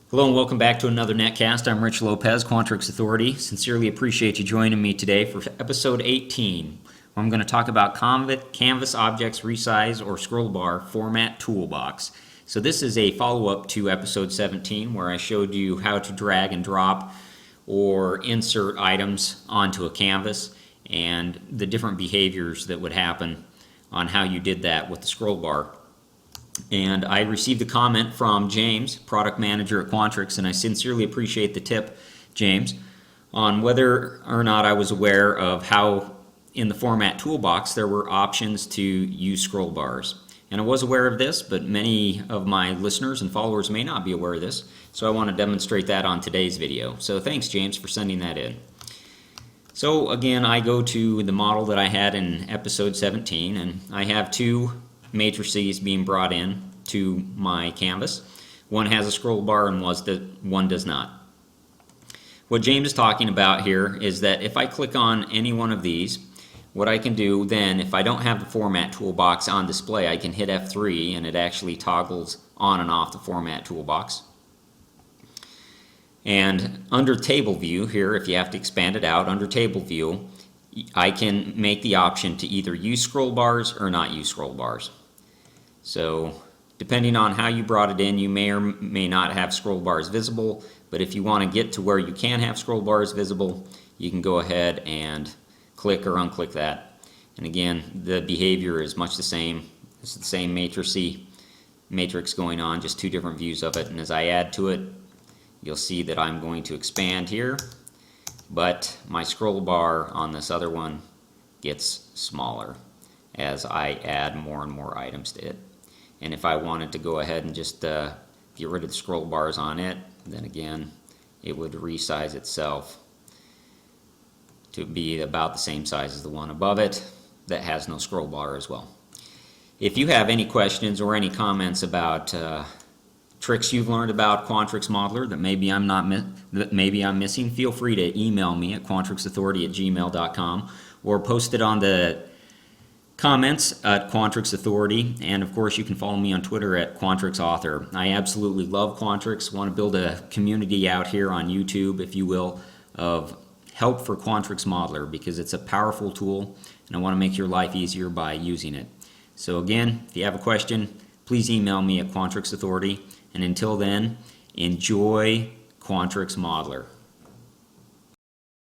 Hello and welcome back to another Netcast. I'm Rich Lopez, Quantrix Authority. Sincerely appreciate you joining me today for episode 18, where I'm going to talk about Canvas Objects Resize or Scroll Bar Format Toolbox. So this is a follow-up to episode 17, where I showed you how to drag and drop or insert items onto a canvas and the different behaviors that would happen on how you did that with the scroll bar. And I received a comment from James, product manager at Quantrix, and I sincerely appreciate the tip, James, on whether or not I was aware of how in the Format Toolbox there were options to use scroll bars. And I was aware of this, but many of my listeners and followers may not be aware of this, so I want to demonstrate that on today's video. So thanks, James, for sending that in. So again, I go to the model that I had in episode 17, and I have two matrices being brought in to my canvas. One has a scroll bar and one does not. What James is talking about here is that if I click on any one of these, what I can do then, if I don't have the Format Toolbox on display, I can hit F3 and it actually toggles on and off the Format Toolbox. And under Table View here, if you have to expand it out, under Table View, I can make the option to either use scroll bars or not use scroll bars. So depending on how you brought it in, you may or may not have scroll bars visible, but if you want to get to where you can have scroll bars visible, you can go ahead and click or unclick that. And again, the behavior is much the same. It's the same matrix going on, just two different views of it. And as I add to it, you'll see that I'm going to expand here, but my scroll bar on this other one gets smaller as I add more and more items to it. And if I wanted to go ahead and just get rid of the scroll bars on it, then again it would resize itself to be about the same size as the one above it that has no scroll bar as well. If you have any questions or any comments about tricks you've learned about Quantrix Modeler that maybe I'm missing, feel free to email me at quantrixauthority@gmail.com or post it on the comments at Quantrix Authority, and of course you can follow me on Twitter at Quantrix Author. I absolutely love Quantrix. Want to build a community out here on YouTube, if you will, of help for Quantrix Modeler because it's a powerful tool and I want to make your life easier by using it. So again, if you have a question, please email me at Quantrix Authority. And until then, enjoy Quantrix Modeler.